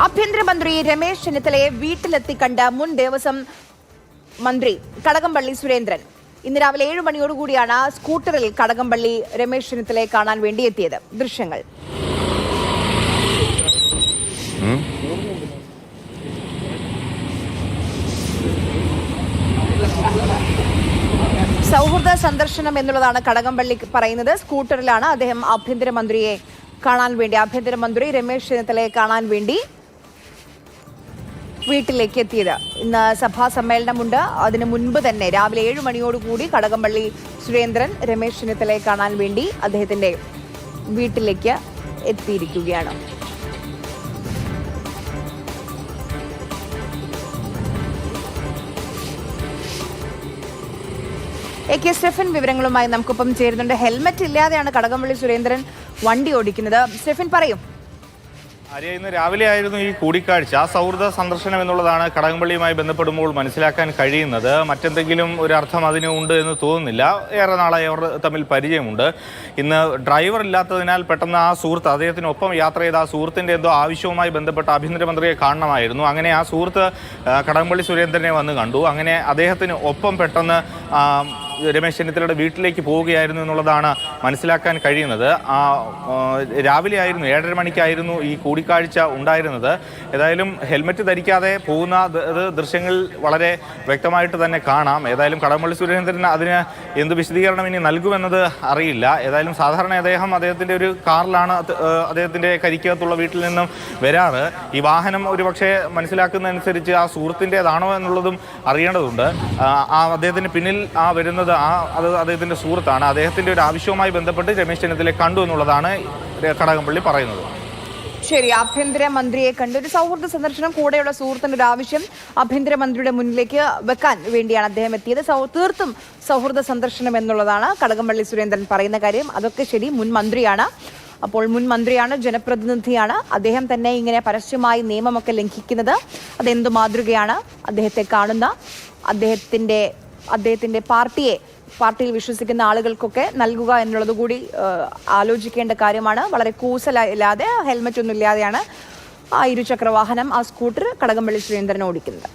ആഭ്യന്തരമന്ത്രി രമേശ് ചെന്നിത്തലയെ വീട്ടിലെത്തി കണ്ട മുൻ ദേവസ്വം മന്ത്രി കടകംപള്ളി സുരേന്ദ്രൻ ഇന്ന് രാവിലെ 7 മണിയോടുകൂടിയാണ് സ്കൂട്ടറിൽ കടകംപള്ളി രമേശ് ചെന്നിത്തലയെ കാണാൻ വേണ്ടി എത്തിയത്. ദൃശ്യങ്ങൾ. സൗഹൃദ സന്ദർശനം എന്നുള്ളതാണ് കടകംപള്ളി പറയുന്നത്. സ്കൂട്ടറിലാണ് അദ്ദേഹം ആഭ്യന്തരമന്ത്രിയെ കാണാൻ വേണ്ടി, ആഭ്യന്തരമന്ത്രി രമേശ് ചെന്നിത്തലയെ കാണാൻ വേണ്ടി വീട്ടിലേക്ക് എത്തിയത്. ഇന്ന് സഭാ സമ്മേളനമുണ്ട്. അതിനു മുൻപ് തന്നെ രാവിലെ 7 മണിയോടുകൂടി കടകംപള്ളി സുരേന്ദ്രൻ രമേശ് ചെന്നിത്തലയെ കാണാൻ വേണ്ടി അദ്ദേഹത്തിന്റെ വീട്ടിലേക്ക് എത്തിയിരിക്കുകയാണ്. AK സ്റ്റെഫൻ വിവരങ്ങളുമായി നമുക്കൊപ്പം ചേരുന്നുണ്ട്. ഹെൽമറ്റ് ഇല്ലാതെയാണ് കടകംപള്ളി സുരേന്ദ്രൻ വണ്ടി ഓടിക്കുന്നത്. സ്റ്റെഫൻ പറയും. ഇന്ന് രാവിലെ ആയിരുന്നു ഈ കൂടിക്കാഴ്ച. സൗഹൃദ സന്ദർശനം എന്നുള്ളതാണ് കടകംപള്ളിയുമായി ബന്ധപ്പെടുമ്പോൾ മനസ്സിലാക്കാൻ കഴിയുന്നത്. മറ്റെന്തെങ്കിലും ഒരു അർത്ഥം അതിന് ഉണ്ട് എന്ന് തോന്നുന്നില്ല. ഏറെ നാളായി അവർ തമ്മിൽ പരിചയമുണ്ട്. ഇന്ന് ഡ്രൈവർ ഇല്ലാത്തതിനാൽ പെട്ടെന്ന് ആ സുഹൃത്ത്, അദ്ദേഹത്തിനൊപ്പം യാത്ര ചെയ്ത ആ സുഹൃത്തിൻ്റെ എന്തോ ആവശ്യവുമായി ബന്ധപ്പെട്ട ആഭ്യന്തരമന്ത്രിയെ കാണണമായിരുന്നു. അങ്ങനെ ആ സുഹൃത്ത് കടകംപള്ളി സുരേന്ദ്രനെ വന്ന് കണ്ടു. അങ്ങനെ അദ്ദേഹത്തിന് ഒപ്പം പെട്ടെന്ന് രമേശ് ചെന്നിത്തലയുടെ വീട്ടിലേക്ക് പോവുകയായിരുന്നു എന്നുള്ളതാണ് മനസ്സിലാക്കാൻ കഴിയുന്നത്. രാവിലെ ആയിരുന്നു, 7:30 മണിക്കായിരുന്നു ഈ കൂടിക്കാഴ്ച ഉണ്ടായിരുന്നത്. ഏതായാലും ഹെൽമറ്റ് ധരിക്കാതെ പോകുന്ന ദൃശ്യങ്ങൾ വളരെ വ്യക്തമായിട്ട് തന്നെ കാണാം. ഏതായാലും കടകംപള്ളി സുരേന്ദ്രൻ അതിന് എന്ത് വിശദീകരണം ഇനി നൽകുമെന്നത് അറിയില്ല. ഏതായാലും സാധാരണ അദ്ദേഹത്തിൻ്റെ ഒരു കാറിലാണ് അദ്ദേഹത്തിൻ്റെ കരിക്കകത്തുള്ള വീട്ടിൽ നിന്നും വരാറ്. ഈ വാഹനം ഒരുപക്ഷെ മനസ്സിലാക്കുന്നതനുസരിച്ച് ആ സുഹൃത്തിൻ്റെതാണോ എന്നുള്ളതും അറിയേണ്ടതുണ്ട്. അദ്ദേഹത്തിന് പിന്നിൽ വരുന്നത് അത് അദ്ദേഹത്തിന്റെ സുഹൃത്താണ്. അദ്ദേഹത്തിന്റെ ഒരു ആവശ്യവുമായി ബന്ധപ്പെട്ട് രമേശ് ചെന്നിത്തലയെ കണ്ടു എന്നുള്ളതാണ് കടകംപള്ളി പറയുന്നത്. ശരി, ആഭ്യന്തരമന്ത്രിയെ കണ്ട് ഒരു സൗഹൃദ സന്ദർശനം, കൂടെയുള്ള സുഹൃത്തിന്റെ ഒരു ആവശ്യം ആഭ്യന്തരമന്ത്രിയുടെ മുന്നിലേക്ക് വെക്കാൻ വേണ്ടിയാണ് അദ്ദേഹം എത്തിയത്. തീർത്തും സൗഹൃദ സന്ദർശനം എന്നുള്ളതാണ് കടകംപള്ളി സുരേന്ദ്രൻ പറയുന്ന കാര്യം. അതൊക്കെ ശരി, മുൻ മന്ത്രിയാണ്. അപ്പോൾ മുൻ മന്ത്രിയാണ്, ജനപ്രതിനിധിയാണ്. അദ്ദേഹം തന്നെ ഇങ്ങനെ പരസ്യമായി നിയമമൊക്കെ ലംഘിക്കുന്നത് അതെന്തു മാതൃകയാണ്? അദ്ദേഹത്തെ കാണുന്ന അദ്ദേഹത്തിന്റെ പാർട്ടിയിൽ വിശ്വസിക്കുന്ന ആളുകൾക്കൊക്കെ നൽകുക എന്നുള്ളത് കൂടി ആലോചിക്കേണ്ട കാര്യമാണ്. വളരെ കൂസലില്ലാതെ, ഹെൽമറ്റ് ഒന്നും ഇല്ലാതെയാണ് ആ ഇരുചക്ര വാഹനം, ആ സ്കൂട്ടർ കടകംപള്ളി സുരേന്ദ്രൻ ഓടിക്കുന്നത്.